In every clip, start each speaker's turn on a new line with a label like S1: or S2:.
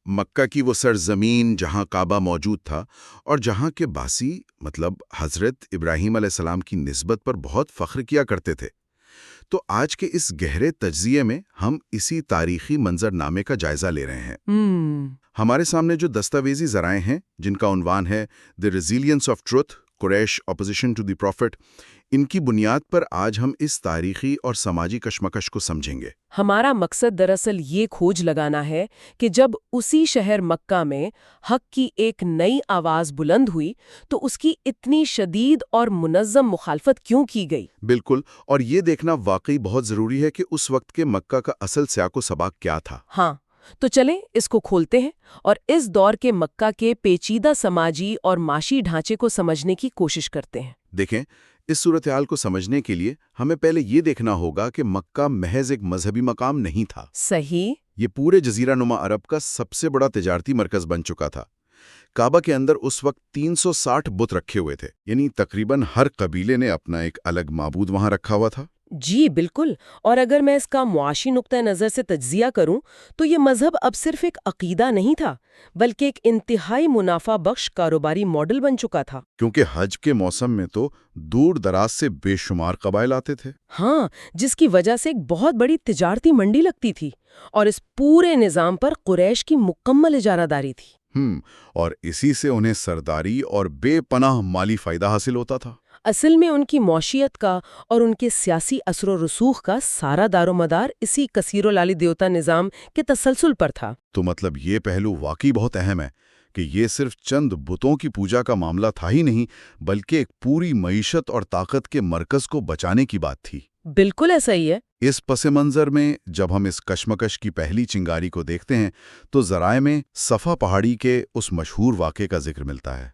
S1: مکہ کی وہ سرزمین جہاں کعبہ موجود تھا اور جہاں کے باسی حضرت ابراہیم علیہ السلام کی نسبت پر بہت فخر کیا کرتے تھے۔ تو آج کے اس گہرے تجزیے میں ہم اسی تاریخی منظر نامے کا جائزہ لے رہے ہیں۔ ہمارے سامنے جو دستاویزی ذرائع ہیں جن کا عنوان ہے the resilience of truth, Quraysh opposition to the prophet, ان کی بنیاد پر آج ہم اس تاریخی اور سماجی کشمکش کو سمجھیں گے۔
S2: ہمارا مقصد دراصل یہ کھوج لگانا ہے کہ جب اسی شہر مکہ میں حق کی ایک نئی آواز بلند ہوئی تو اس کی اتنی شدید اور منظم مخالفت کیوں کی گئی؟
S1: بالکل، اور یہ دیکھنا واقعی بہت ضروری ہے کہ اس وقت کے مکہ کا اصل سیاق و سباق کیا تھا۔
S2: ہاں، تو چلیں اس کو کھولتے ہیں اور اس دور کے مکہ کے پیچیدہ سماجی اور معاشی ڈھانچے کو سمجھنے کی کوشش کرتے ہیں۔
S1: دیکھیں، اس صورتحال کو سمجھنے کے لیے ہمیں پہلے یہ دیکھنا ہوگا کہ مکہ محض ایک مذہبی مقام نہیں تھا۔
S2: صحیح۔
S1: یہ پورے جزیرہ نما عرب کا سب سے بڑا تجارتی مرکز بن چکا تھا۔ کعبہ کے اندر اس وقت 360 بت رکھے ہوئے تھے، یعنی تقریباً ہر قبیلے نے اپنا ایک الگ معبود وہاں رکھا ہوا تھا۔
S2: جی بالکل، اور اگر میں اس کا معاشی نقطہ نظر سے تجزیہ کروں تو یہ مذہب اب صرف ایک عقیدہ نہیں تھا بلکہ ایک انتہائی منافع بخش کاروباری ماڈل بن چکا تھا۔
S1: کیونکہ حج کے موسم میں تو دور دراز سے بے شمار قبائل آتے تھے۔
S2: ہاں، جس کی وجہ سے ایک بہت بڑی تجارتی منڈی لگتی تھی اور اس پورے نظام پر قریش کی مکمل اجارہ داری تھی۔
S1: اور اسی سے انہیں سرداری اور بے پناہ مالی فائدہ حاصل ہوتا تھا۔
S2: اصل میں ان کی معیشت کا اور ان کے سیاسی اثر و رسوخ کا سارا دار و مدار اسی کثیر و لالی دیوتا نظام کے تسلسل پر تھا۔
S1: تو مطلب یہ پہلو واقعی بہت اہم ہے کہ یہ صرف چند بتوں کی پوجا کا معاملہ تھا ہی نہیں، بلکہ ایک پوری معیشت اور طاقت کے مرکز کو بچانے کی بات تھی۔
S2: بالکل ایسا ہی ہے۔
S1: اس پس منظر میں جب ہم اس کشمکش کی پہلی چنگاری کو دیکھتے ہیں تو ذرائع میں صفا پہاڑی کے اس مشہور واقعے کا ذکر ملتا ہے۔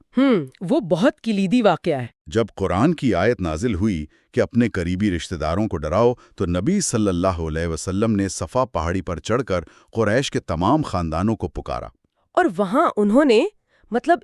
S2: وہ بہت کلیدی واقعہ ہے۔
S1: جب قرآن کی آیت نازل ہوئی کہ اپنے قریبی رشتہ داروں کو ڈراؤ تو نبی صلی اللہ علیہ وسلم نے صفا پہاڑی پر چڑھ کر قریش کے تمام خاندانوں کو پکارا۔
S2: اور وہاں انہوں نے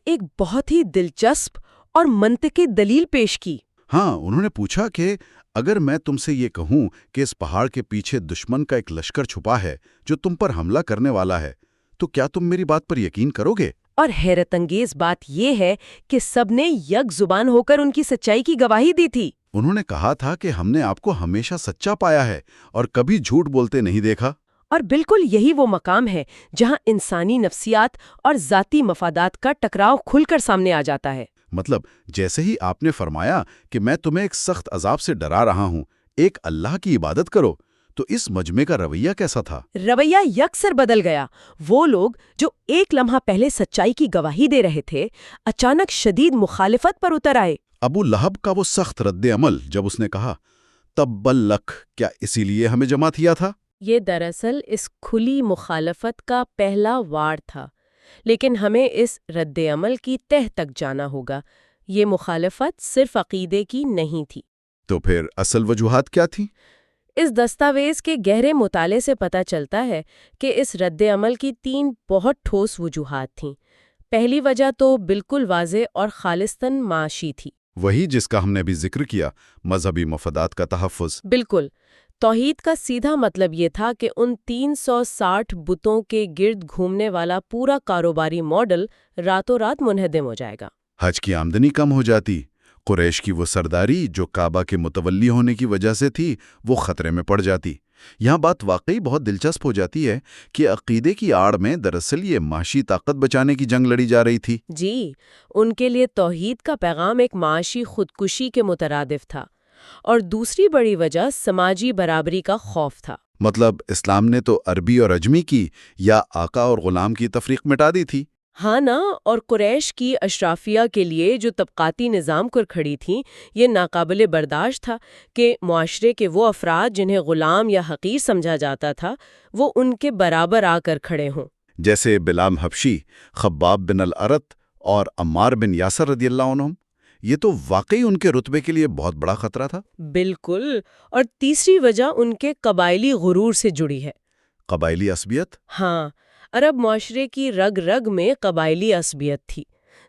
S2: ایک بہت ہی دلچسپ اور منطقی دلیل پیش کی۔
S1: ہاں، انہوں نے پوچھا کہ اگر میں تم سے یہ کہوں کہ اس پہاڑ کے پیچھے دشمن کا ایک لشکر چھپا ہے جو تم پر حملہ کرنے والا ہے تو کیا تم میری بات پر یقین کرو گے؟
S2: اور حیرت انگیز بات یہ ہے کہ سب نے یک زبان ہو کر ان کی سچائی کی گواہی دی تھی۔
S1: انہوں نے کہا تھا کہ ہم نے آپ کو ہمیشہ سچا پایا ہے اور کبھی جھوٹ بولتے نہیں دیکھا۔
S2: اور بالکل یہی وہ مقام ہے جہاں انسانی نفسیات اور ذاتی مفادات کا ٹکراؤ کھل کر سامنے آ جاتا ہے۔
S1: مطلب جیسے ہی آپ نے فرمایا کہ میں تمہیں ایک سخت عذاب سے ڈرا رہا ہوں، ایک اللہ کی عبادت کرو، تو اس مجمع کا رویہ کیسا تھا؟
S2: رویہ یکسر بدل گیا۔ وہ لوگ جو ایک لمحہ پہلے سچائی کی گواہی دے رہے تھے اچانک شدید مخالفت پر اتر آئے۔
S1: ابو لہب کا وہ سخت رد عمل جب اس نے کہا تبا لک، کیا اسی لیے ہمیں جمع کیا تھا؟
S2: یہ دراصل اس کھلی مخالفت کا پہلا وار تھا، لیکن ہمیں اس رد عمل کی تہہ تک جانا ہوگا۔ یہ مخالفت صرف عقیدے کی نہیں تھی۔
S1: تو پھر اصل وجوہات کیا تھیں؟
S2: اس دستاویز کے گہرے مطالعے سے پتہ چلتا ہے کہ اس رد عمل کی 3 بہت ٹھوس وجوہات تھیں۔ پہلی وجہ تو بالکل واضح اور خالصتاً معاشی تھی۔
S1: وہی جس کا ہم نے ابھی ذکر کیا، مذہبی مفادات کا تحفظ۔
S2: بالکل، توحید کا سیدھا مطلب یہ تھا کہ ان 360 بتوں کے گرد گھومنے والا پورا کاروباری ماڈل راتوں رات منہدم ہو جائے گا۔
S1: حج کی آمدنی کم ہو جاتی، قریش کی وہ سرداری جو کعبہ کے متولی ہونے کی وجہ سے تھی وہ خطرے میں پڑ جاتی۔ یہاں بات واقعی بہت دلچسپ ہو جاتی ہے کہ عقیدے کی آڑ میں دراصل یہ معاشی طاقت بچانے کی جنگ لڑی جا رہی تھی۔
S2: جی، ان کے لیے توحید کا پیغام ایک معاشی خودکشی کے مترادف تھا، اور دوسری بڑی وجہ سماجی برابری کا خوف تھا۔
S1: مطلب اسلام نے تو عربی اور عجمی کی یا آقا اور غلام کی تفریق مٹا دی تھی۔
S2: ہاں نا، اور قریش کی اشرافیہ کے لیے جو طبقاتی نظام کر کھڑی تھیں، یہ ناقابل برداشت تھا کہ معاشرے کے وہ افراد جنہیں غلام یا حقیر سمجھا جاتا تھا وہ ان کے برابر آ کر کھڑے ہوں۔
S1: جیسے بلال حبشی، خباب بن الارت اور عمار بن یاسر رضی اللہ عنہم، یہ تو واقعی ان کے رتبے کے لیے بہت بڑا خطرہ تھا۔
S2: بالکل، اور تیسری وجہ ان کے قبائلی غرور سے جڑی ہے۔
S1: قبائلی عصبیت؟
S2: ہاں، عرب معاشرے کی رگ رگ میں قبائلی عصبیت تھی۔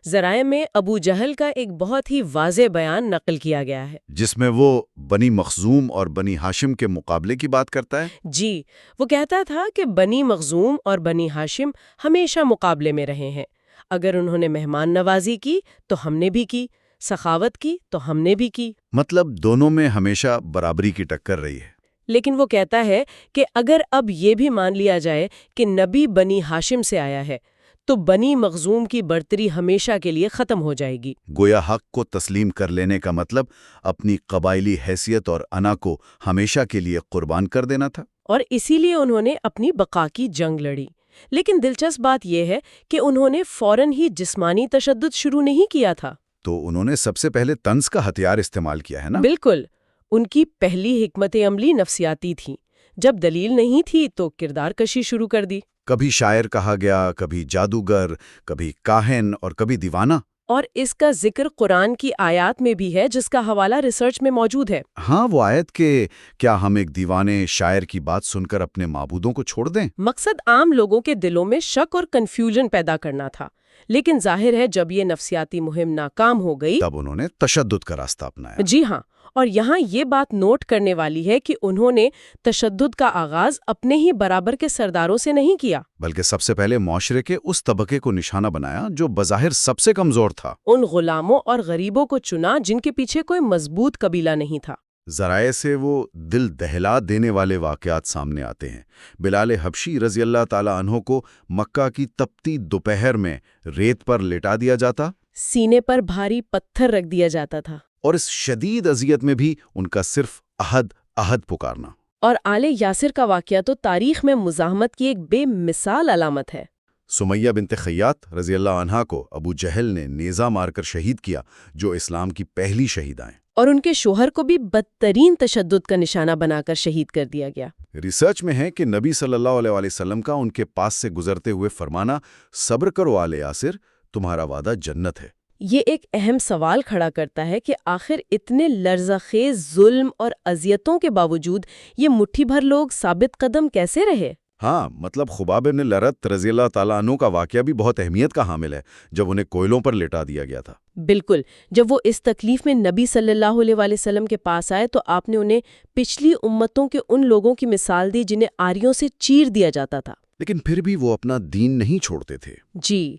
S2: ذرائع میں ابو جہل کا ایک بہت ہی واضح بیان نقل کیا گیا ہے۔
S1: جس میں وہ بنی مخزوم اور بنی ہاشم کے مقابلے کی بات کرتا ہے؟
S2: جی، وہ کہتا تھا کہ بنی مخزوم اور بنی ہاشم ہمیشہ مقابلے میں رہے ہیں۔ اگر انہوں نے مہمان نوازی کی تو ہم نے بھی کی، سخاوت کی تو ہم نے بھی کی۔
S1: مطلب دونوں میں ہمیشہ برابری کی ٹکر رہی ہے۔
S2: لیکن وہ کہتا ہے کہ اگر اب یہ بھی مان لیا جائے کہ نبی بنی ہاشم سے آیا ہے تو بنی مخزوم کی برتری ہمیشہ کے لیے ختم ہو جائے گی۔
S1: گویا حق کو تسلیم کر لینے کا مطلب اپنی قبائلی حیثیت اور انا کو ہمیشہ کے لیے قربان کر دینا تھا۔
S2: اور اسی لیے انہوں نے اپنی بقا کی جنگ لڑی۔ لیکن دلچسپ بات یہ ہے کہ انہوں نے فوراً ہی جسمانی تشدد شروع نہیں کیا تھا۔
S1: تو انہوں نے سب سے پہلے طنز کا ہتھیار استعمال کیا ہے نا؟
S2: بالکل، ان کی پہلی حکمت عملی نفسیاتی تھی۔ جب دلیل نہیں تھی تو کردار کشی شروع کر دی۔
S1: کبھی شاعر کہا گیا، کبھی جادوگر، کبھی کاہن اور کبھی دیوانہ۔
S2: اور اس کا ذکر قرآن کی آیات میں بھی ہے جس کا حوالہ ریسرچ میں موجود ہے۔
S1: ہاں، وہ آیت کہ کیا ہم ایک دیوانے شاعر کی بات سن کر اپنے معبودوں کو چھوڑ دیں؟
S2: مقصد عام لوگوں کے دلوں میں شک اور کنفیوژن پیدا کرنا تھا۔ لیکن ظاہر ہے جب یہ نفسیاتی مہم ناکام ہو گئی
S1: تب انہوں نے تشدد کا راستہ اپنایا۔
S2: جی ہاں، اور یہاں یہ بات نوٹ کرنے والی ہے کہ انہوں نے تشدد کا آغاز اپنے ہی برابر کے سرداروں سے نہیں کیا،
S1: بلکہ سب سے پہلے معاشرے کے اس طبقے کو نشانہ بنایا جو بظاہر سب سے کمزور تھا۔
S2: ان غلاموں اور غریبوں کو چنا جن کے پیچھے کوئی مضبوط قبیلہ نہیں تھا۔
S1: ذرائع سے وہ دل دہلا دینے والے واقعات سامنے آتے ہیں۔ بلال حبشی رضی اللہ تعالی عنہ کو مکہ کی تپتی دوپہر میں ریت پر لٹا دیا جاتا،
S2: سینے پر بھاری پتھر رکھ دیا جاتا تھا،
S1: اور اس شدید اذیت میں بھی ان کا صرف عہد عہد پکارنا۔
S2: اور آل یاسر کا واقعہ تو تاریخ میں مزاحمت کی ایک بے مثال علامت ہے۔
S1: سمیہ بنت خیاط رضی اللہ عنہا کو ابو جہل نے نیزہ مار کر شہید کیا، جو اسلام کی پہلی شہیدہ ہیں۔
S2: اور ان کے شوہر کو بھی بدترین تشدد کا نشانہ بنا کر شہید کر دیا گیا۔
S1: ریسرچ میں ہے کہ نبی صلی اللہ علیہ وسلم کا ان کے پاس سے گزرتے ہوئے فرمانا، صبر کرو آل یاسر، تمہارا وعدہ جنت ہے۔
S2: یہ ایک اہم سوال کھڑا کرتا ہے کہ آخر اتنے لرزہ خیز ظلم اور اذیتوں کے باوجود یہ مٹھی بھر لوگ ثابت قدم کیسے رہے؟
S1: ہاں، مطلب خباب بن لرت رضی اللہ تعالیٰ عنہ کا واقعہ بھی بہت اہمیت کا حامل ہے، جب انہیں کوئلوں پر لٹا دیا گیا تھا۔
S2: بالکل، جب وہ اس تکلیف میں نبی صلی اللہ علیہ وسلم کے پاس آئے تو آپ نے انہیں پچھلی امتوں کے ان لوگوں کی مثال دی جنہیں آریوں سے چیر دیا جاتا تھا۔
S1: لیکن پھر بھی وہ اپنا دین نہیں چھوڑتے تھے۔
S2: جی،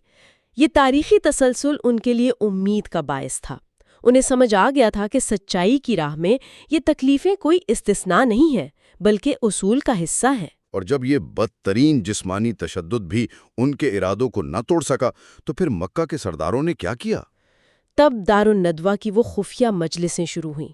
S2: یہ تاریخی تسلسل ان کے لیے امید کا باعث تھا۔ انہیں سمجھ آ گیا تھا کہ سچائی کی راہ میں یہ تکلیفیں کوئی استثناء نہیں ہیں بلکہ اصول کا حصہ ہیں۔
S1: اور جب یہ بدترین جسمانی تشدد بھی ان کے ارادوں کو نہ توڑ سکا تو پھر مکہ کے سرداروں نے کیا کیا؟
S2: تب دارالندوہ کی وہ خفیہ مجلسیں شروع ہوئیں۔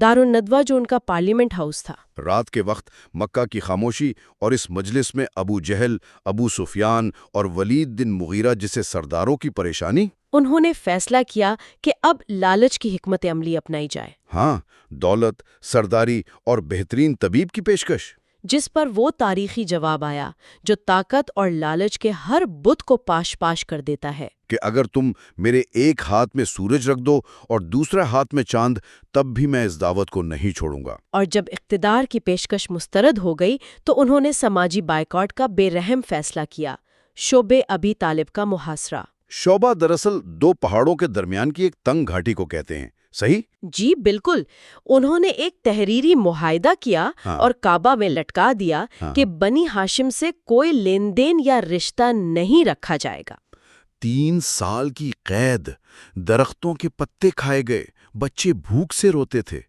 S2: دارالندوہ جو ان کا پارلیمنٹ ہاؤس تھا۔
S1: رات کے وقت مکہ کی خاموشی اور اس مجلس میں ابو جہل، ابو سفیان اور ولید بن مغیرہ جیسے سرداروں کی پریشانی۔
S2: انہوں نے فیصلہ کیا کہ اب لالچ کی حکمت عملی اپنائی جائے۔
S1: ہاں، دولت، سرداری اور بہترین طبیب کی پیشکش۔
S2: جس پر وہ تاریخی جواب آیا جو طاقت اور لالچ کے ہر بت کو پاش پاش کر دیتا ہے
S1: کہ اگر تم میرے ایک ہاتھ میں سورج رکھ دو اور دوسرے ہاتھ میں چاند، تب بھی میں اس دعوت کو نہیں چھوڑوں گا۔
S2: اور جب اقتدار کی پیشکش مسترد ہو گئی تو انہوں نے سماجی بائیکاٹ کا بے رحم فیصلہ کیا۔ شعبے ابی طالب کا محاصرہ۔
S1: شعبہ دراصل دو پہاڑوں کے درمیان کی ایک تنگ گھاٹی کو کہتے ہیں، صحیح؟
S2: جی بالکل، انہوں نے ایک تحریری معاہدہ کیا اور کعبہ میں لٹکا دیا کہ بنی ہاشم سے کوئی لین دین یا رشتہ نہیں رکھا جائے گا۔
S1: 3 سال کی قید، درختوں کے پتے کھائے گئے، بچے بھوک سے روتے تھے۔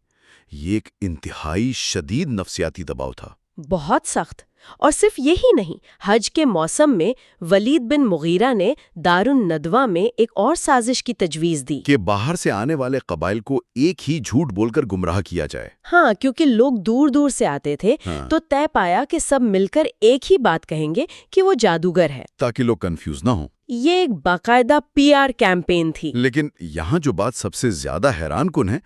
S1: یہ ایک انتہائی شدید نفسیاتی دباؤ تھا۔
S2: بہت سخت۔ اور صرف یہی نہیں، حج کے موسم میں ولید بن مغیرہ نے دارالندوہ میں ایک اور سازش کی تجویز دی
S1: کہ باہر سے آنے والے قبائل کو ایک ہی جھوٹ بول کر گمراہ کیا جائے۔
S2: ہاں، کیونکہ لوگ دور دور سے آتے تھے تو طے پایا کہ سب مل کر ایک ہی بات کہیں گے کہ وہ جادوگر ہے،
S1: تاکہ لوگ کنفیوز نہ ہوں۔
S2: یہ ایک باقاعدہ PR کیمپین تھی۔
S1: لیکن یہاں جو بات سب سے زیادہ حیران کن ہے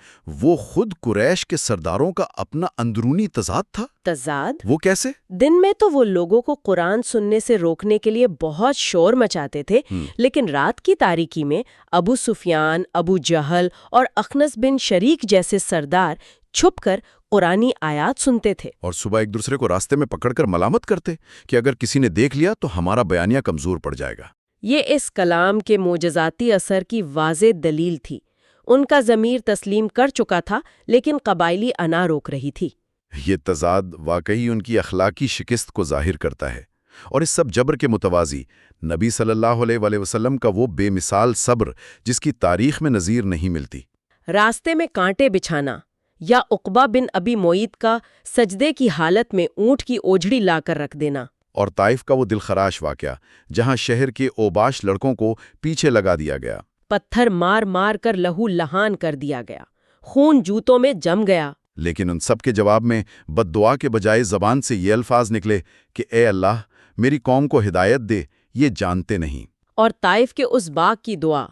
S1: وہ خود قریش کے سرداروں کا اپنا اندرونی تضاد تھا۔
S2: تضاد؟
S1: وہ کیسے؟
S2: دن میں تو وہ لوگوں کو قرآن سننے سے روکنے کے لیے بہت شور مچاتے تھے، لیکن رات کی تاریکی میں ابو سفیان، ابو جہل اور اخنس بن شریک جیسے سردار چھپ کر قرآنی آیات سنتے تھے
S1: اور صبح ایک دوسرے کو راستے میں پکڑ کر ملامت کرتے کہ اگر کسی نے دیکھ لیا تو ہمارا بیانیہ کمزور پڑ جائے گا۔
S2: یہ اس کلام کے معجزاتی اثر کی واضح دلیل تھی۔ ان کا ضمیر تسلیم کر چکا تھا لیکن قبائلی انا روک رہی تھی۔
S1: یہ تضاد واقعی ان کی اخلاقی شکست کو ظاہر کرتا ہے، اور اس سب جبر کے متوازی نبی صلی اللہ علیہ وآلہ وسلم کا وہ بے مثال صبر جس کی تاریخ میں نظیر نہیں ملتی۔
S2: راستے میں کانٹے بچھانا، یا عقبہ بن ابی معیط کا سجدے کی حالت میں اونٹ کی اوجھڑی لا کر رکھ دینا،
S1: اور طائف کا وہ دلخراش واقعہ جہاں شہر کے اوباش لڑکوں کو پیچھے لگا دیا گیا،
S2: پتھر مار مار کر لہو لہان کر دیا گیا، خون جوتوں میں جم گیا۔
S1: لیکن ان سب کے جواب میں بد دعا کے بجائے زبان سے یہ الفاظ نکلے کہ اے اللہ میری قوم کو ہدایت دے، یہ جانتے نہیں۔
S2: اور طائف کے اس باغ کی دعا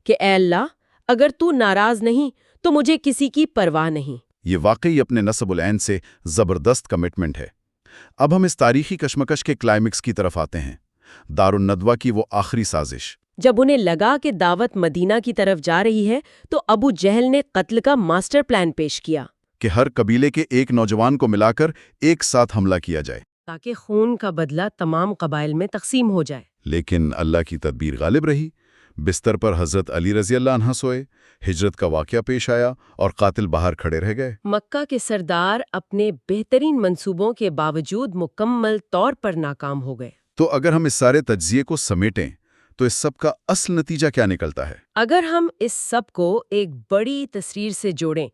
S2: کہ اے اللہ اگر تو ناراض نہیں تو مجھے کسی کی پرواہ نہیں۔
S1: یہ واقعی اپنے نصب العین سے زبردست کمٹمنٹ ہے۔ اب ہم اس تاریخی کشمکش کے کلائمیکس کی طرف آتے ہیں، دارالندوہ کی وہ آخری سازش۔
S2: جب انہیں لگا کہ دعوت مدینہ کی طرف جا رہی ہے تو ابو جہل نے قتل کا ماسٹر پلان پیش کیا
S1: کہ ہر قبیلے کے ایک نوجوان کو ملا کر ایک ساتھ حملہ کیا جائے،
S2: تاکہ خون کا بدلہ تمام قبائل میں تقسیم ہو جائے۔
S1: لیکن اللہ کی تدبیر غالب رہی۔ بستر پر حضرت علی رضی اللہ عنہ سوئے، ہجرت کا واقعہ پیش آیا اور قاتل باہر کھڑے رہ گئے۔
S2: مکہ کے سردار اپنے بہترین منصوبوں کے باوجود مکمل طور پر ناکام ہو گئے۔
S1: تو اگر ہم اس سارے تجزیے کو سمیٹیں تو اس سب کا اصل نتیجہ کیا نکلتا ہے؟
S2: اگر ہم اس سب کو ایک بڑی تصویر سے جوڑیں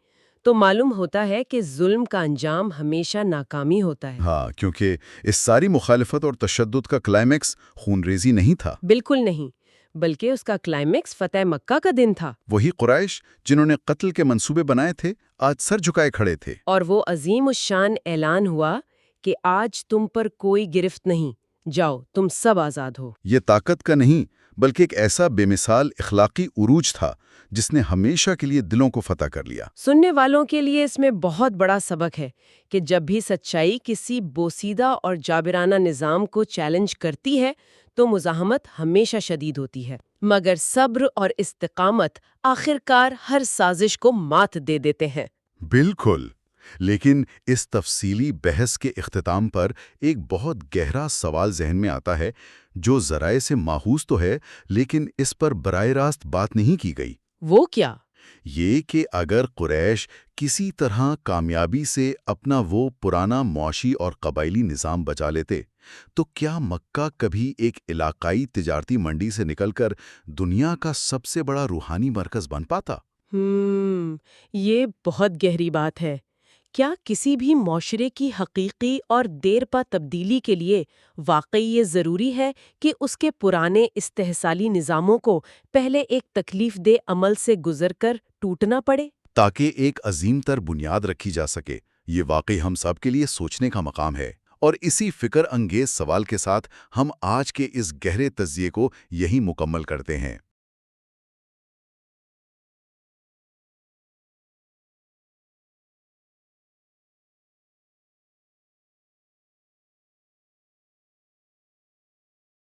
S2: تو معلوم ہوتا ہے کہ ظلم کا انجام ہمیشہ ناکامی ہوتا ہے۔
S1: ہاں، کیونکہ اس ساری مخالفت اور تشدد کا کلائمیکس خون ریزی نہیں تھا۔
S2: بالکل نہیں، بلکہ اس کا کلائمیکس فتح مکہ کا دن تھا،
S1: وہی قریش جنہوں نے قتل کے منصوبے بنائے تھے آج سر جھکائے کھڑے تھے۔
S2: اور وہ عظیم الشان اعلان ہوا کہ آج تم پر کوئی گرفت نہیں، جاؤ تم سب آزاد ہو۔
S1: یہ طاقت کا نہیں بلکہ ایک ایسا بے مثال اخلاقی عروج تھا جس نے ہمیشہ کے لیے دلوں کو فتح کر لیا۔
S2: سننے والوں کے لیے اس میں بہت بڑا سبق ہے کہ جب بھی سچائی کسی بوسیدہ اور جابرانہ نظام کو چیلنج کرتی ہے تو مزاحمت ہمیشہ شدید ہوتی ہے، مگر صبر اور استقامت آخرکار ہر سازش کو مات دے دیتے ہیں۔
S1: بالکل، لیکن اس تفصیلی بحث کے اختتام پر ایک بہت گہرا سوال ذہن میں آتا ہے جو ذرائع سے ماخوذ تو ہے لیکن اس پر براہ راست بات نہیں کی گئی۔
S2: وہ کیا؟
S1: یہ کہ اگر قریش کسی طرح کامیابی سے اپنا وہ پرانا معاشی اور قبائلی نظام بچا لیتے تو کیا مکہ کبھی ایک علاقائی تجارتی منڈی سے نکل کر دنیا کا سب سے بڑا روحانی مرکز بن پاتا؟
S2: یہ بہت گہری بات ہے۔ کیا کسی بھی معاشرے کی حقیقی اور دیر پا تبدیلی کے لیے واقعی یہ ضروری ہے کہ اس کے پرانے استحصالی نظاموں کو پہلے ایک تکلیف دہ عمل سے گزر کر ٹوٹنا پڑے؟
S1: تاکہ ایک عظیم تر بنیاد رکھی جا سکے۔ یہ واقعی ہم سب کے لیے سوچنے کا مقام ہے، اور اسی فکر انگیز سوال کے ساتھ ہم آج کے اس گہرے تجزیے کو یہی مکمل کرتے ہیں۔